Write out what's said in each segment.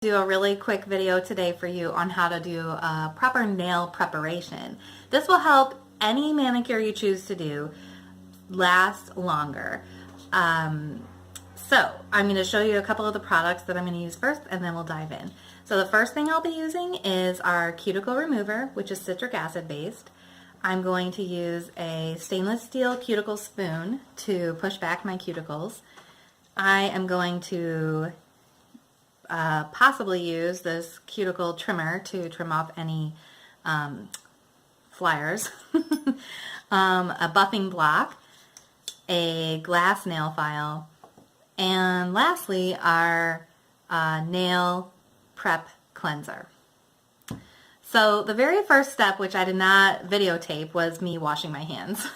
Do a really quick video today for you on how to do a proper nail preparation. This will help any manicure you choose to do last longer. So I'm going to show you a couple of the products that I'm going to use first, and then we'll dive in. So the first thing I'll be using is our cuticle remover, which is citric acid based. I'm going to use a stainless steel cuticle spoon to push back my cuticles. I am going to possibly use this cuticle trimmer to trim off any flyers, a buffing block, a glass nail file, and lastly our nail prep cleanser. So the very first step, which I did not videotape, was me washing my hands.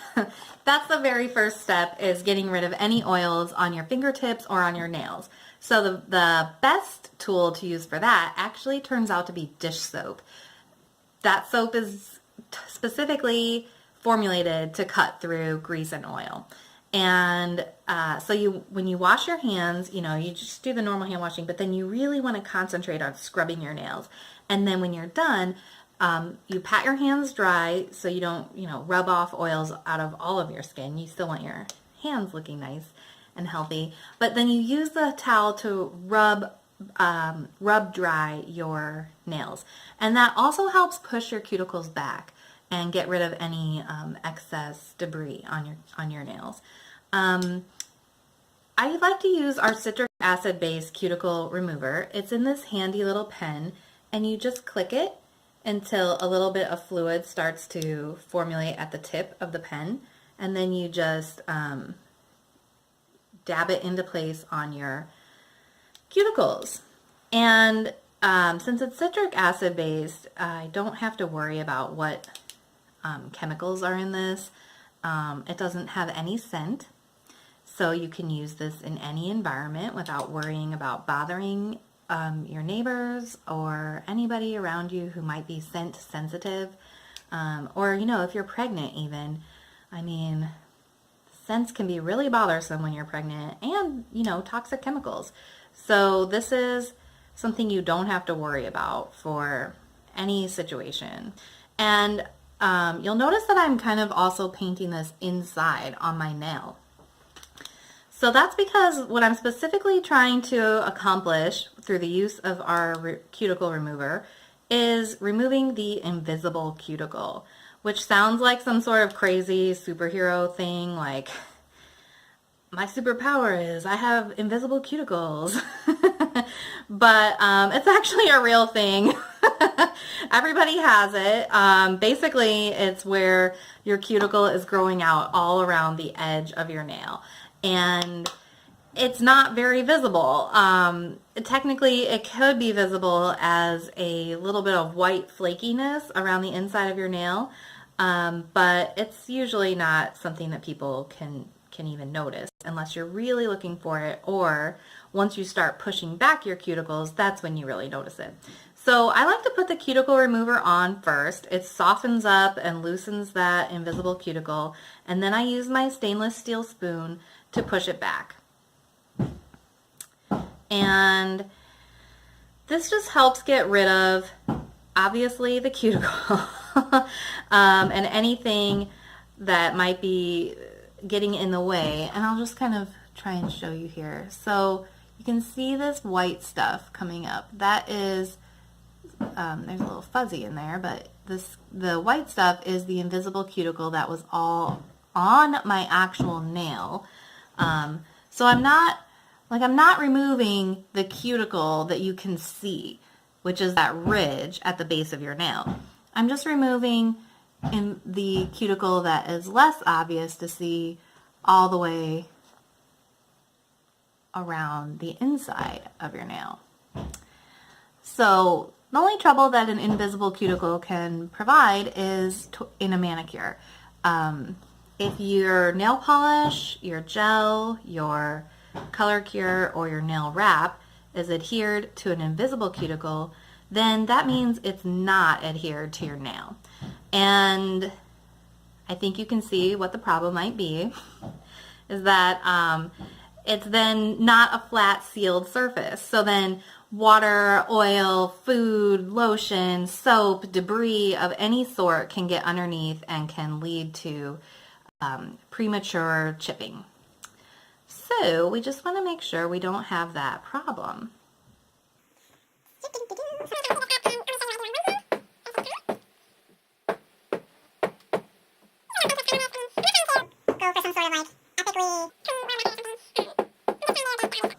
That's the very first step, is getting rid of any oils on your fingertips or on your nails. So the best tool to use for that actually turns out to be dish soap. That soap is specifically formulated to cut through grease and oil. And so when you wash your hands, you just do the normal hand washing, but then you really want to concentrate on scrubbing your nails. And then when you're done, you pat your hands dry so you don't, rub off oils out of all of your skin. You still want your hands looking nice and healthy, but then you use the towel to rub dry your nails, and that also helps push your cuticles back and get rid of any excess debris on your nails. I like to use our citric acid based cuticle remover. It's in this handy little pen, and you just click it until a little bit of fluid starts to formulate at the tip of the pen, and then you just dab it into place on your cuticles. And since it's citric acid based, I don't have to worry about what chemicals are in this. It doesn't have any scent, so you can use this in any environment without worrying about bothering your neighbors or anybody around you who might be scent sensitive, or if you're pregnant even. I mean, scents can be really bothersome when you're pregnant, and toxic chemicals. So this is something you don't have to worry about for any situation. And you'll notice that I'm kind of also painting this inside on my nail. So that's because what I'm specifically trying to accomplish through the use of our cuticle remover is removing the invisible cuticle, which sounds like some sort of crazy superhero thing, like my superpower is I have invisible cuticles. But it's actually a real thing. Everybody has it. Basically, it's where your cuticle is growing out all around the edge of your nail, and it's not very visible. Technically, it could be visible as a little bit of white flakiness around the inside of your nail, but it's usually not something that people can even notice unless you're really looking for it, or once you start pushing back your cuticles, that's when you really notice it. So I like to put the cuticle remover on first. It softens up and loosens that invisible cuticle, and then I use my stainless steel spoon to push it back. And this just helps get rid of, obviously, the cuticle and anything that might be getting in the way. And I'll just kind of try and show you here. So you can see this white stuff coming up. That is, there's a little fuzzy in there, but the white stuff is the invisible cuticle that was all on my actual nail. So I'm not removing the cuticle that you can see, which is that ridge at the base of your nail. I'm just removing in the cuticle that is less obvious to see all the way around the inside of your nail. So the only trouble that an invisible cuticle can provide is in a manicure. If your nail polish, your gel, your color cure, or your nail wrap is adhered to an invisible cuticle, then that means it's not adhered to your nail. And I think you can see what the problem might be, is that it's then not a flat sealed surface. So then water, oil, food, lotion, soap, debris of any sort can get underneath and can lead to premature chipping. So we just want to make sure we don't have that problem.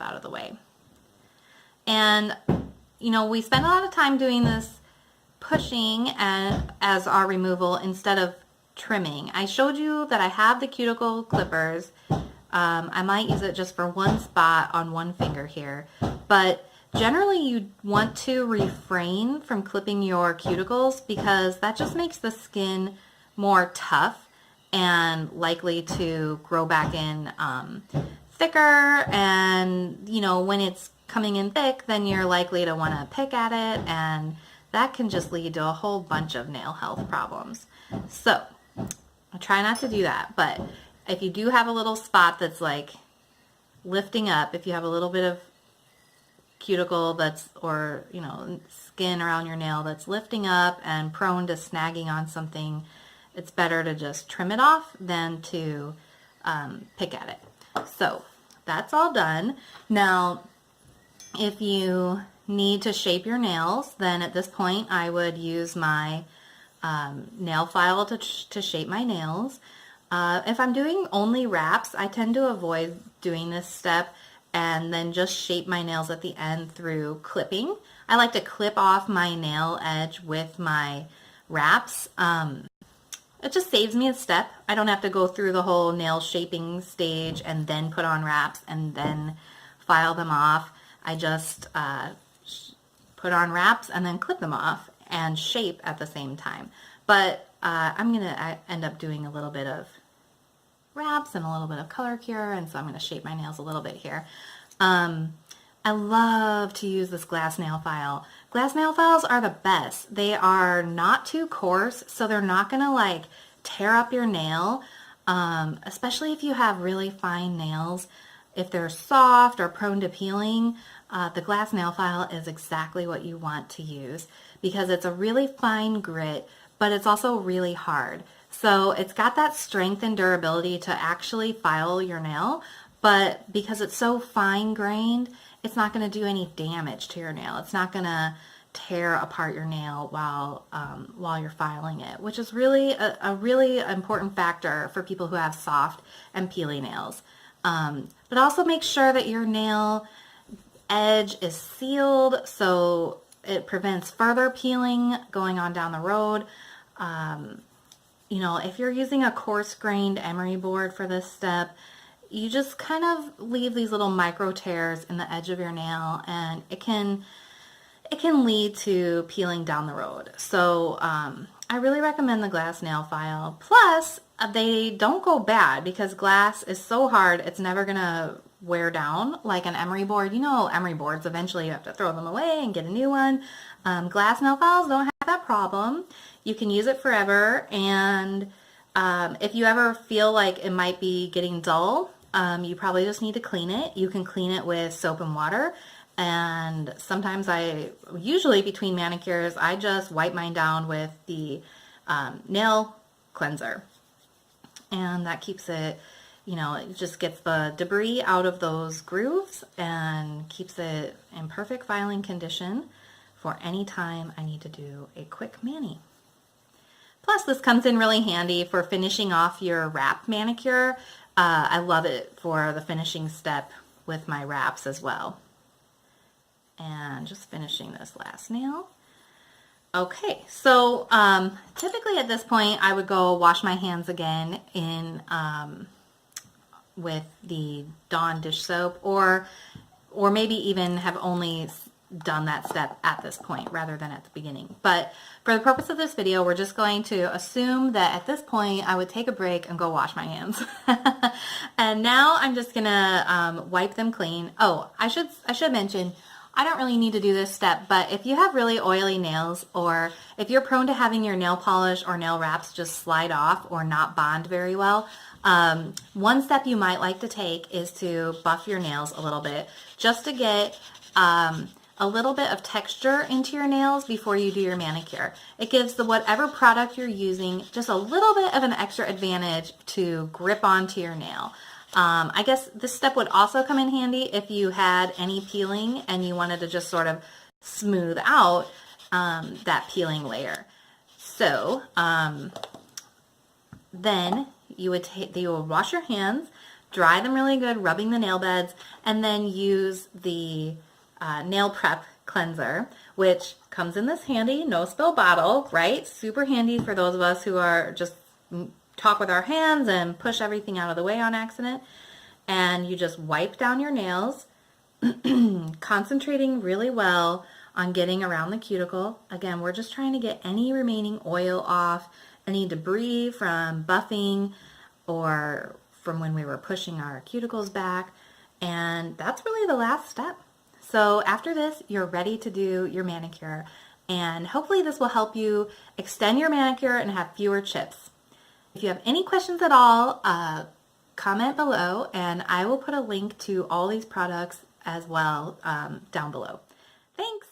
Out of the way. And you know, we spend a lot of time doing this pushing as our removal instead of trimming. I showed you that I have the cuticle clippers. I might use it just for one spot on one finger here, but generally you want to refrain from clipping your cuticles because that just makes the skin more tough and likely to grow back in thicker, and you know, when it's coming in thick, then you're likely to want to pick at it, and that can just lead to a whole bunch of nail health problems. So I try not to do that, but if you do have a little spot that's like lifting up, if you have a little bit of cuticle that's, or you know, skin around your nail that's lifting up and prone to snagging on something, it's better to just trim it off than to pick at it. So that's all done. Now, if you need to shape your nails, then at this point I would use my nail file to shape my nails. If I'm doing only wraps, I tend to avoid doing this step and then just shape my nails at the end through clipping. I like to clip off my nail edge with my wraps. It just saves me a step. I don't have to go through the whole nail shaping stage and then put on wraps and then file them off. I just put on wraps and then clip them off and shape at the same time. But I'm going to end up doing a little bit of wraps and a little bit of color cure, and so I'm going to shape my nails a little bit here. I love to use this glass nail file. Glass nail files are the best. They are not too coarse, so they're not going to like tear up your nail, especially if you have really fine nails. If they're soft or prone to peeling, the glass nail file is exactly what you want to use because it's a really fine grit, but it's also really hard. So it's got that strength and durability to actually file your nail, but because it's so fine grained, it's not going to do any damage to your nail. It's not going to tear apart your nail while you're filing it, which is really a really important factor for people who have soft and peely nails. But also make sure that your nail edge is sealed so it prevents further peeling going on down the road. You know, if you're using a coarse grained emery board for this step, you just kind of leave these little micro tears in the edge of your nail, and it can lead to peeling down the road. So I really recommend the glass nail file. Plus, they don't go bad because glass is so hard, it's never gonna wear down like an emery board. You know, emery boards, eventually you have to throw them away and get a new one. Glass nail files don't have that problem. You can use it forever, and if you ever feel like it might be getting dull, you probably just need to clean it. You can clean it with soap and water, and sometimes usually between manicures, I just wipe mine down with the nail cleanser, and that keeps it, you know, it just gets the debris out of those grooves and keeps it in perfect filing condition for any time I need to do a quick mani. Plus, this comes in really handy for finishing off your wrap manicure. I love it for the finishing step with my wraps as well. And just finishing this last nail. Okay, so typically at this point I would go wash my hands again in with the Dawn dish soap, or maybe even have only done that step at this point rather than at the beginning. But for the purpose of this video, we're just going to assume that at this point I would take a break and go wash my hands. And now I'm just gonna wipe them clean. Oh, I should mention, I don't really need to do this step, but if you have really oily nails, or if you're prone to having your nail polish or nail wraps just slide off or not bond very well, one step you might like to take is to buff your nails a little bit, just to get a little bit of texture into your nails before you do your manicure. It gives the whatever product you're using just a little bit of an extra advantage to grip onto your nail. I guess this step would also come in handy if you had any peeling and you wanted to just sort of smooth out that peeling layer. So then you would wash your hands, dry them really good, rubbing the nail beds, and then use the nail prep cleanser, which comes in this handy no spill bottle, right? Super handy for those of us who are just talk with our hands and push everything out of the way on accident. And you just wipe down your nails, concentrating really well on getting around the cuticle. Again, we're just trying to get any remaining oil off, any debris from buffing or from when we were pushing our cuticles back. And that's really the last step. So after this, you're ready to do your manicure. And hopefully this will help you extend your manicure and have fewer chips. If you have any questions at all, comment below and I will put a link to all these products as well down below. Thanks!